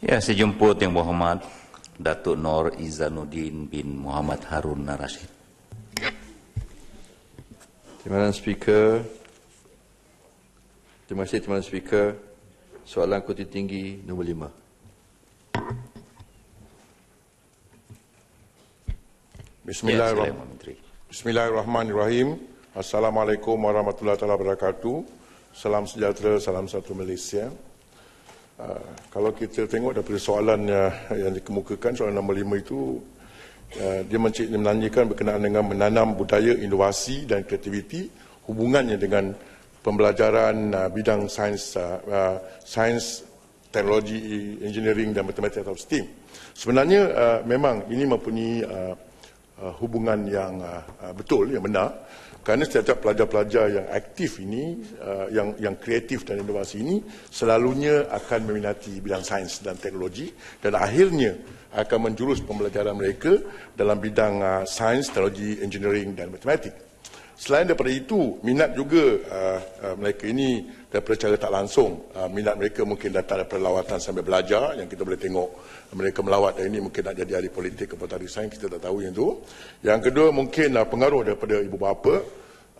Ya, saya jemput Yang Berhormat Datuk Nor Izzanuddin bin Muhammad Harun Rashid. Terima kasih Speaker. Terima kasih Terima Speaker. Soalan Koti Tinggi nombor 5. Bismillahirrahmanirrahim. Assalamualaikum warahmatullahi wabarakatuh. Salam sejahtera, salam satu Malaysia. Kalau kita tengok daripada soalan yang dikemukakan, soalan nombor 5 itu, dia menanyakan berkenaan dengan menanam budaya inovasi dan kreativiti, hubungannya dengan pembelajaran bidang sains, teknologi, engineering dan matematik atau STEM. Sebenarnya memang ini mempunyai hubungan yang betul, yang benar, kerana setiap pelajar-pelajar yang aktif ini, yang kreatif dan inovasi ini, selalunya akan meminati bidang sains dan teknologi dan akhirnya akan menjurus pembelajaran mereka dalam bidang sains, teknologi, engineering dan matematik. Selain daripada itu, minat juga mereka ini daripada cara tak langsung. Minat mereka mungkin datang daripada lawatan sambil belajar, yang kita boleh tengok mereka melawat ini mungkin nak jadi ahli politik atau ahli sains, kita tak tahu yang itu. Yang kedua mungkin pengaruh daripada ibu bapa.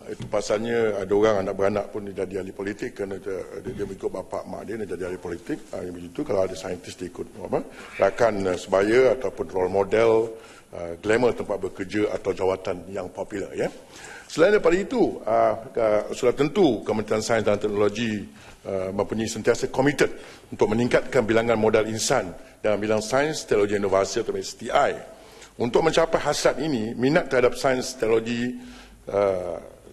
Itu pasalnya ada orang anak beranak pun dia jadi ahli politik kerana dia ikut bapa mak dia jadi ahli politik. Yang begitu, kalau ada saintis dia ikut rakan sebaya ataupun role model, glamour tempat bekerja atau jawatan yang popular, ya. Selain daripada itu, sudah tentu Kementerian Sains dan Teknologi mempunyai sentiasa komited untuk meningkatkan bilangan modal insan dalam bidang sains, teknologi, inovasi atau STI. Untuk mencapai hasrat ini, minat terhadap sains, teknologi,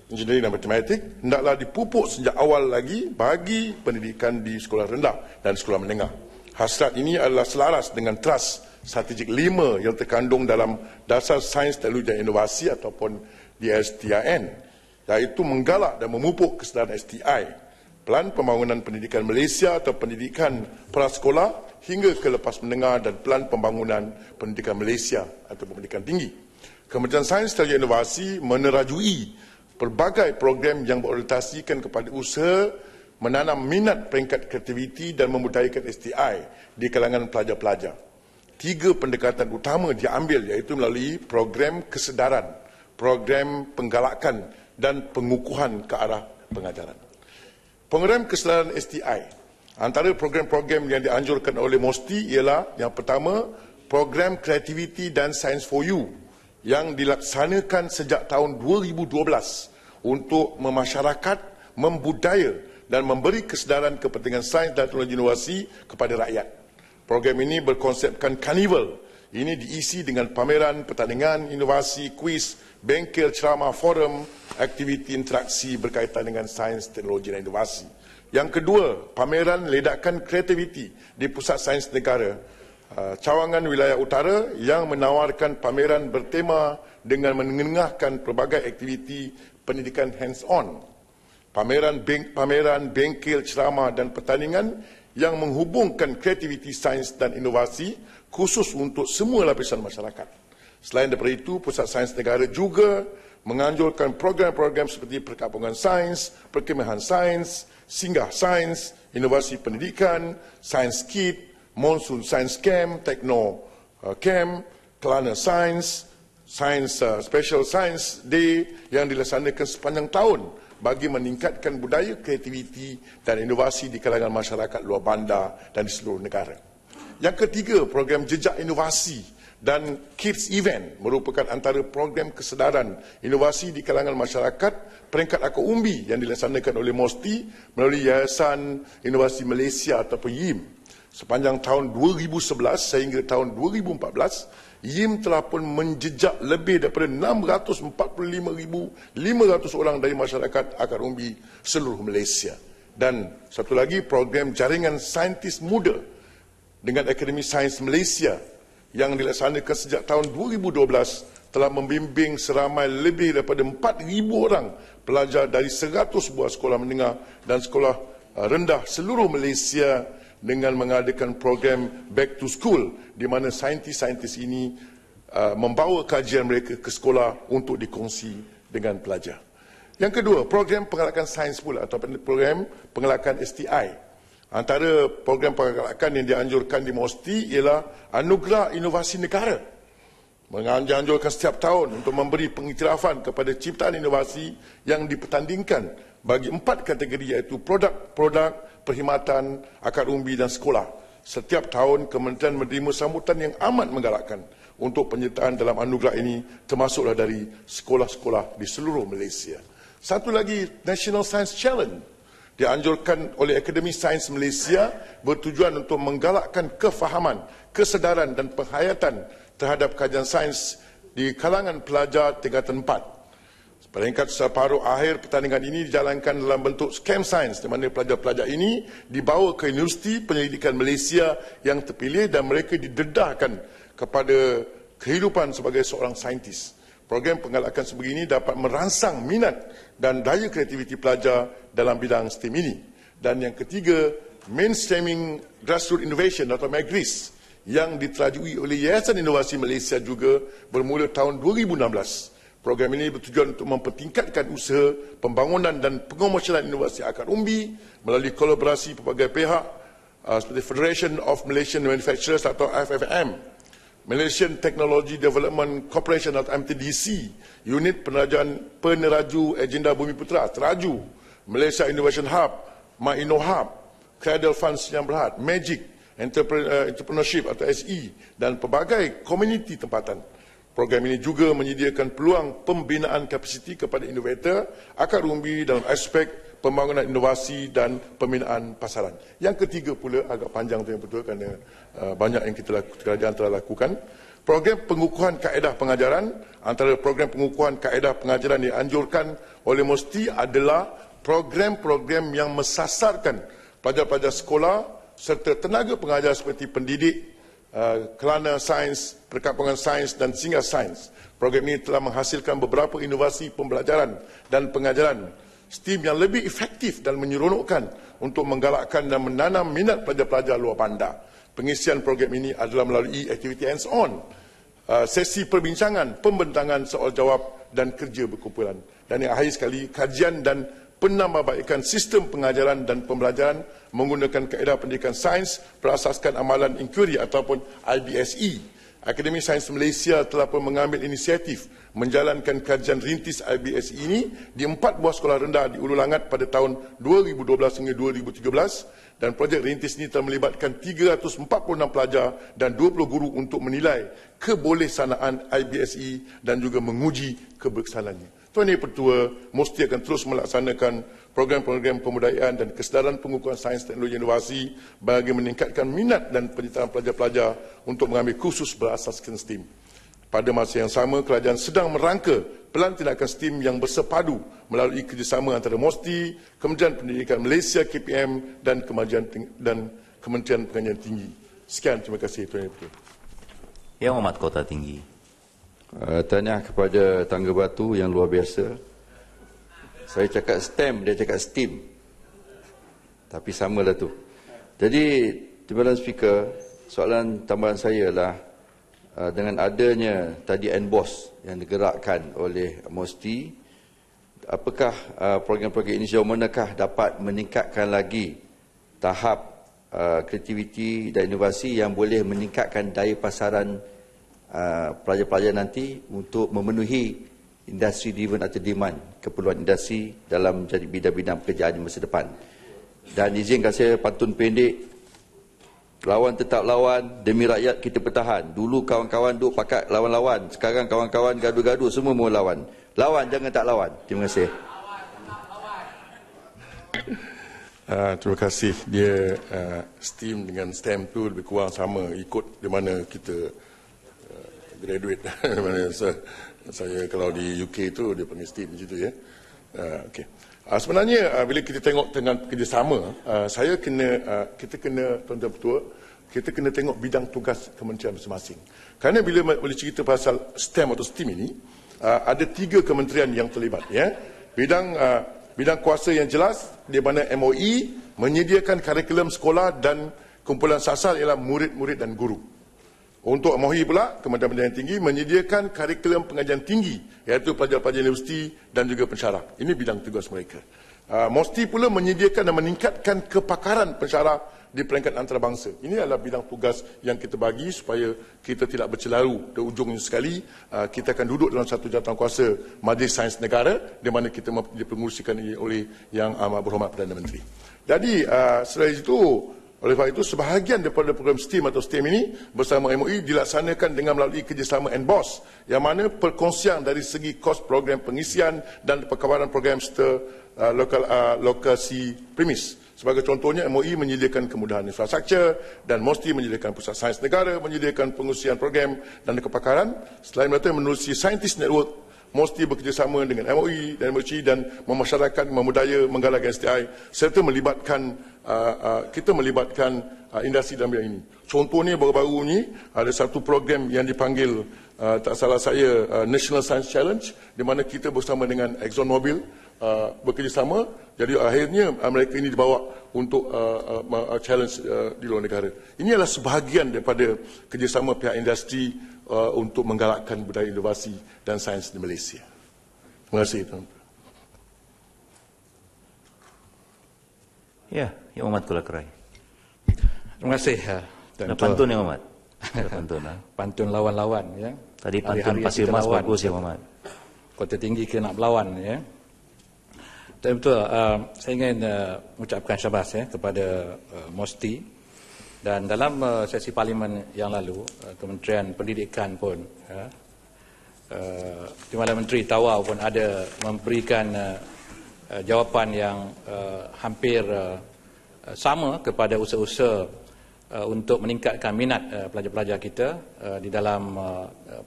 engineering dan matematik hendaklah dipupuk sejak awal lagi bagi pendidikan di sekolah rendah dan sekolah menengah. Hasrat ini adalah selaras dengan trust strategik 5 yang terkandung dalam Dasar Sains, Teknologi dan Inovasi ataupun DSTIN, iaitu menggalak dan memupuk kesedaran STI, Pelan Pembangunan Pendidikan Malaysia atau Pendidikan Prasekolah hingga ke lepas menengah dan Pelan Pembangunan Pendidikan Malaysia atau Pendidikan Tinggi. Kementerian Sains, Teknologi dan Inovasi menerajui pelbagai program yang berorientasikan kepada usaha menanam minat peringkat kreativiti dan membudayakan STI di kalangan pelajar-pelajar. 3 pendekatan utama diambil, iaitu melalui program kesedaran, program penggalakan dan pengukuhan ke arah pengajaran. Program kesedaran STI, antara program-program yang dianjurkan oleh MOSTI ialah yang pertama, program Creativity dan Science for You yang dilaksanakan sejak tahun 2012 untuk memasyarakat, membudaya dan memberi kesedaran kepentingan sains dan teknologi inovasi kepada rakyat. Program ini berkonsepkan karnival. Ini diisi dengan pameran, pertandingan, inovasi, kuis, bengkel, ceramah, forum, aktiviti interaksi berkaitan dengan sains, teknologi dan inovasi. Yang kedua, pameran ledakan kreativiti di Pusat Sains Negara, cawangan wilayah utara yang menawarkan pameran bertema dengan menengahkan pelbagai aktiviti pendidikan hands-on. Pameran, bengkel, ceramah dan pertandingan yang menghubungkan kreativiti sains dan inovasi khusus untuk semua lapisan masyarakat. Selain daripada itu, Pusat Sains Negara juga menganjurkan program-program seperti perkampungan sains, perkemahan sains, singgah sains, inovasi pendidikan, Science Kit, Monsoon Science Camp, Techno Camp, Kelana Science, Special Science Day yang dilaksanakan sepanjang tahun bagi meningkatkan budaya kreativiti dan inovasi di kalangan masyarakat luar bandar dan di seluruh negara. Yang ketiga, program Jejak Inovasi dan Kids Event merupakan antara program kesedaran inovasi di kalangan masyarakat peringkat akar umbi yang dilaksanakan oleh MOSTI melalui Yayasan Inovasi Malaysia atau YIM. Sepanjang tahun 2011 sehingga tahun 2014, YIM telah pun menjejak lebih daripada 645,500 orang dari masyarakat akar umbi seluruh Malaysia. Dan satu lagi, program Jaringan Saintis Muda dengan Akademi Sains Malaysia yang dilaksanakan sejak tahun 2012 telah membimbing seramai lebih daripada 4,000 orang pelajar dari 100 buah sekolah menengah dan sekolah rendah seluruh Malaysia dengan mengadakan program Back to School di mana saintis-saintis ini membawa kajian mereka ke sekolah untuk dikongsi dengan pelajar. Yang kedua, program pengalakan sains pula atau program pengalakan STI. Antara program penggalakan yang dianjurkan di MOSTI ialah Anugerah Inovasi Negara. Menganjurkan setiap tahun untuk memberi pengiktirafan kepada ciptaan inovasi yang dipertandingkan bagi 4 kategori, iaitu produk, perkhidmatan, akar umbi dan sekolah. Setiap tahun kementerian menerima sambutan yang amat menggalakkan untuk penyertaan dalam anugerah ini, termasuklah dari sekolah-sekolah di seluruh Malaysia. Satu lagi, National Science Challenge dianjurkan oleh Akademi Sains Malaysia bertujuan untuk menggalakkan kefahaman, kesedaran dan penghayatan terhadap kajian sains di kalangan pelajar tingkatan 4. Peringkat separuh akhir pertandingan ini dijalankan dalam bentuk camp sains, di mana pelajar-pelajar ini dibawa ke Universiti Penyelidikan Malaysia yang terpilih dan mereka didedahkan kepada kehidupan sebagai seorang saintis. Program penggalakan sebegini dapat merangsang minat dan daya kreativiti pelajar dalam bidang STEM ini. Dan yang ketiga, Mainstreaming Grassroots Innovation atau MAGRIS yang diterajui oleh Yayasan Inovasi Malaysia juga bermula tahun 2016. Program ini bertujuan untuk mempertingkatkan usaha pembangunan dan pengomersialan inovasi akar umbi melalui kolaborasi pelbagai pihak seperti Federation of Malaysian Manufacturers atau FFM, Malaysian Technology Development Corporation atau MTDC, Unit Peneraju Agenda Bumi Putera, Teraju, Malaysia Innovation Hub, MyInnoHub, Cradle Funds yang berhad, Magic, Entrepreneurship atau SE dan pelbagai komuniti tempatan. Program ini juga menyediakan peluang pembinaan kapasiti kepada inovator akar umbi dalam aspek pembangunan inovasi dan pembinaan pasaran. Yang ketiga pula agak panjang tu yang betul kerana banyak yang kerajaan telah lakukan. Program pengukuhan kaedah pengajaran, antara program pengukuhan kaedah pengajaran yang dianjurkan oleh MOSTI adalah program-program yang mensasarkan pelajar-pelajar sekolah serta tenaga pengajar seperti pendidik, kelana sains, perkampungan sains dan singgah sains. Program ini telah menghasilkan beberapa inovasi pembelajaran dan pengajaran STEM yang lebih efektif dan menyeronokkan untuk menggalakkan dan menanam minat pelajar-pelajar luar bandar. Pengisian program ini adalah melalui aktiviti hands-on, sesi perbincangan, pembentangan soal jawab dan kerja berkumpulan. Dan yang akhir sekali, kajian dan penambahbaikan sistem pengajaran dan pembelajaran menggunakan kaedah pendidikan sains berasaskan amalan inquiry ataupun IBSE. Akademi Sains Malaysia telah pun mengambil inisiatif menjalankan kajian rintis IBSE ini di 4 buah sekolah rendah di Ulu Langat pada tahun 2012 hingga 2013 dan projek rintis ini telah melibatkan 346 pelajar dan 20 guru untuk menilai kebolehsanaan IBSE dan juga menguji keberkesalahannya. Tuan Yang Pertua, MOSTI akan terus melaksanakan program-program pembudayaan dan kesedaran pengukuhan sains, teknologi, inovasi bagi meningkatkan minat dan penyertaan pelajar-pelajar untuk mengambil kursus berasaskan STEM. Pada masa yang sama, kerajaan sedang merangka pelan tindakan STEM yang bersepadu melalui kerjasama antara MOSTI, Kementerian Pendidikan Malaysia, KPM dan Kementerian Pengajian Tinggi. Sekian, terima kasih Tuan Yang Pertua. Yang Amat Kota Tinggi. Tanya kepada Tangga Batu yang luar biasa. Saya cakap STEM, dia cakap STEAM. Tapi samalah tu. Jadi, Timbalan Speaker, soalan tambahan saya ialah dengan adanya tadi NBOS yang digerakkan oleh MOSTI, apakah program-program ini sejauh manakah dapat meningkatkan lagi tahap kreativiti dan inovasi yang boleh meningkatkan daya pasaran pelajar-pelajar nanti untuk memenuhi industri driven atau demand keperluan industri dalam jadi bidang-bidang pekerjaan di masa depan. Dan izinkan saya pantun pendek, lawan tetap lawan, demi rakyat kita bertahan. Dulu kawan-kawan duk pakat lawan-lawan, sekarang kawan-kawan gaduh-gaduh, semua mau lawan. Lawan, jangan tak lawan. Terima kasih. Terima kasih. Dia STEAM dengan STEM tu lebih kurang sama, ikut di mana kita graduate. Saya kalau di UK tu dia panggil STEAM macam tu ya. Okay. Sebenarnya bila kita tengok dengan kerjasama, kita kena tuan-tuan Pertua, kita kena tengok bidang tugas kementerian masing-masing. Kerana bila boleh cerita pasal STEM atau STEAM ini, ada 3 kementerian yang terlibat ya. Bidang kuasa yang jelas di mana MOE menyediakan kurikulum sekolah dan kumpulan sasar ialah murid-murid dan guru. Untuk MOE pula, Kementerian Pendidikan Tinggi menyediakan kurikulum pengajian tinggi iaitu pelajar-pelajar universiti dan juga pensyarah. Ini bidang tugas mereka. mesti pula menyediakan dan meningkatkan kepakaran pensyarah di peringkat antarabangsa. Ini adalah bidang tugas yang kita bagi supaya kita tidak bercelaru. Di ujungnya sekali, kita akan duduk dalam satu jawatankuasa Majlis Sains Negara di mana kita dipengurusikan oleh Yang Amat Berhormat Perdana Menteri. Jadi, selain itu, oleh sebab itu, sebahagian daripada program STEAM atau STEM ini bersama MOE dilaksanakan dengan melalui kerjasama NBOS yang mana perkongsian dari segi kos program pengisian dan perkawalan program serta lokasi premis. Sebagai contohnya, MOE menyediakan kemudahan infrastruktur dan MOSTI menyediakan pusat sains negara, menyediakan pengurusian program dan kepakaran. Selain itu, menerusi Scientist Network, MOSTI bekerjasama dengan MOE dan MOC dan memasyarakatkan, memudaya, menggalakkan STI serta melibatkan industri dalam bidang ini. Contohnya baru-baru ini ada satu program yang dipanggil tak salah saya National Science Challenge di mana kita bersama dengan ExxonMobil bekerjasama. Jadi akhirnya mereka ini dibawa untuk challenge di luar negara. Ini adalah sebahagian daripada kerjasama pihak industri untuk menggalakkan budaya inovasi dan sains di Malaysia. Terima kasih, Tuan. Ya, Yang Amat Kulakerai. Terima kasih. Ada pantun Yang Amat. Ada pantun. Pantun lawan-lawan. Ya. Tadi pantun Pasir Mas bagus Yang Amat. Kota Tinggi kena berlawan. Ya. Dan betul, saya ingin mengucapkan syabas ya, kepada MOSTI. Dan dalam sesi parlimen yang lalu, Kementerian Pendidikan pun, Timbalan Menteri Tawau pun ada memberikan jawapan yang hampir sama kepada usaha-usaha untuk meningkatkan minat pelajar-pelajar kita di dalam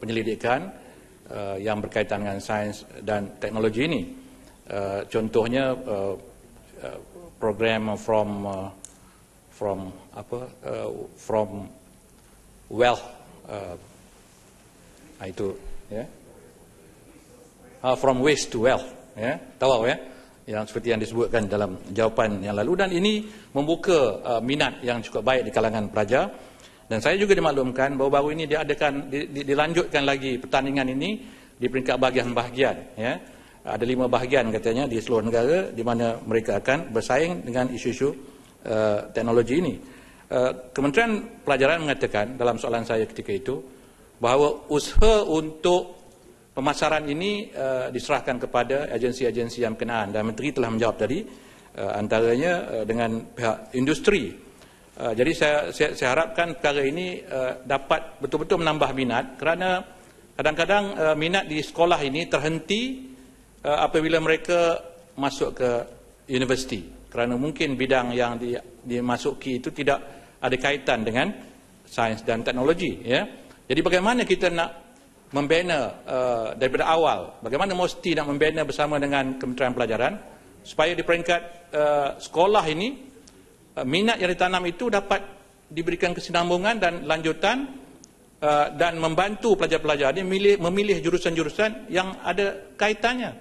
penyelidikan yang berkaitan dengan sains dan teknologi ini. Contohnya program from wealth itu ya, from waste to wealth ya, tahu ya, yang seperti yang disebutkan dalam jawapan yang lalu, dan ini membuka minat yang cukup baik di kalangan pelajar. Dan saya juga dimaklumkan bahawa baru ini dilanjutkan lagi pertandingan ini di peringkat bahagian-bahagian ya. Ada 5 bahagian katanya di seluruh negara di mana mereka akan bersaing dengan isu-isu teknologi ini. Kementerian Pelajaran mengatakan dalam soalan saya ketika itu bahawa usaha untuk pemasaran ini diserahkan kepada agensi-agensi yang berkenaan, dan Menteri telah menjawab tadi, antaranya dengan pihak industri. Jadi saya harapkan perkara ini dapat betul-betul menambah minat, kerana kadang-kadang minat di sekolah ini terhenti apabila mereka masuk ke universiti, kerana mungkin bidang yang dimasuki itu tidak ada kaitan dengan sains dan teknologi ya. Jadi bagaimana kita nak membina daripada awal, bagaimana MOSTI nak membina bersama dengan Kementerian Pelajaran supaya di peringkat sekolah ini minat yang ditanam itu dapat diberikan kesinambungan dan lanjutan, dan membantu pelajar-pelajar ini memilih jurusan-jurusan yang ada kaitannya.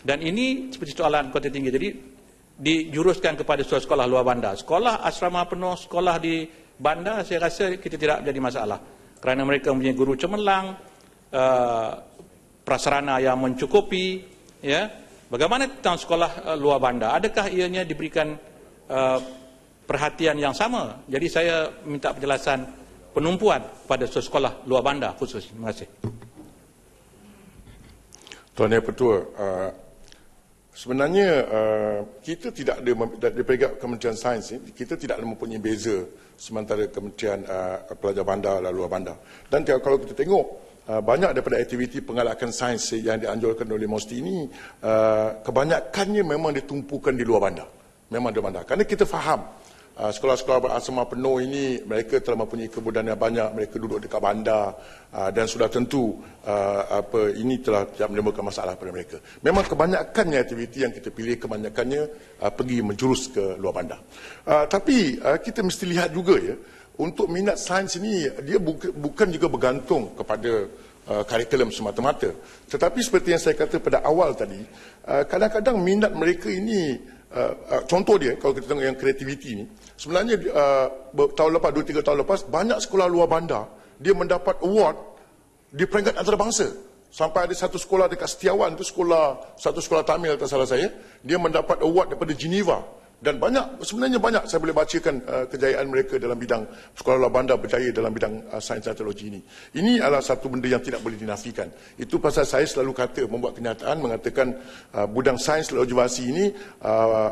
Dan ini seperti soalan Kota Tinggi tadi, dijuruskan kepada sekolah luar bandar. Sekolah asrama penuh, sekolah di bandar, saya rasa kita tidak jadi masalah. Kerana mereka mempunyai guru cemerlang, prasarana yang mencukupi. Ya. Bagaimana tentang sekolah luar bandar? Adakah ianya diberikan perhatian yang sama? Jadi saya minta penjelasan penumpuan pada sekolah luar bandar khusus. Terima kasih. Tuan Yang Ketua, sebenarnya kita tidak ada di peringkat Kementerian Sains ini, kita tidak ada mempunyai beza sementara Kementerian Pelajar Bandar dan Luar Bandar. Dan kalau kita tengok banyak daripada aktiviti penggalakan sains yang dianjurkan oleh MOSTI ini, kebanyakannya memang ditumpukan di luar bandar, memang di bandar. Kerana kita faham sekolah-sekolah berasrama penuh ini mereka telah mempunyai kemudahan yang banyak, mereka duduk dekat bandar, dan sudah tentu ini telah tidak menimbulkan masalah pada mereka. Memang kebanyakannya aktiviti yang kita pilih kebanyakannya pergi menjurus ke luar bandar. Tapi kita mesti lihat juga ya, untuk minat sains ini dia bukan juga bergantung kepada kurikulum semata-mata. Tetapi seperti yang saya kata pada awal tadi, kadang-kadang minat mereka ini, contoh dia kalau kita tengok yang kreativiti ni, sebenarnya tahun lepas, 2-3 tahun lepas, banyak sekolah luar bandar dia mendapat award di peringkat antarabangsa. Sampai ada satu sekolah dekat Setiawan, itu satu sekolah Tamil tak salah saya, dia mendapat award daripada Geneva. Dan sebenarnya banyak saya boleh bacakan kejayaan mereka dalam bidang sekolah bandar berjaya dalam bidang sains dan teknologi ini. Ini adalah satu benda yang tidak boleh dinafikan. Itu pasal saya selalu membuat kenyataan mengatakan bidang sains dan observasi ini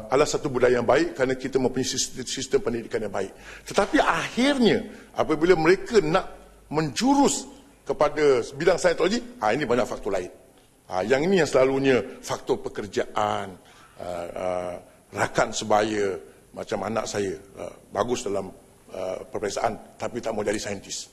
adalah satu budaya yang baik kerana kita mempunyai sistem pendidikan yang baik. Tetapi akhirnya apabila mereka nak menjurus kepada bidang sains teknologi, ini banyak faktor lain. Yang ini yang selalunya faktor pekerjaan, rakan sebaya, macam anak saya, bagus dalam peperiksaan tapi tak mau jadi saintis.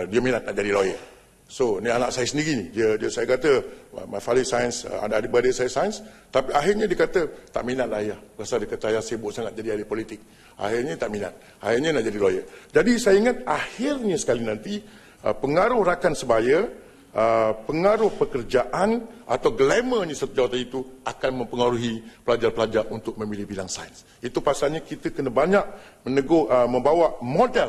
Dia minat nak jadi lawyer. So, ni anak saya sendiri ni, saya kata, my father science, adik-beradik saya science, tapi akhirnya dia kata, tak minat lah ayah. Pasal dia kata, ayah sibuk sangat jadi ahli politik. Akhirnya tak minat. Akhirnya nak jadi lawyer. Jadi saya ingat, akhirnya sekali nanti, pengaruh rakan sebaya, pengaruh pekerjaan atau glamournya satu jawatan itu akan mempengaruhi pelajar-pelajar untuk memilih bidang sains. Itu pasalnya kita kena banyak membawa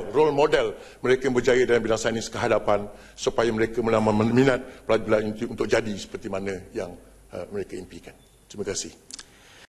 role model mereka yang berjaya dalam bidang sains ke hadapan supaya mereka meminat pelajar-pelajar untuk jadi seperti mana yang mereka impikan. Terima kasih.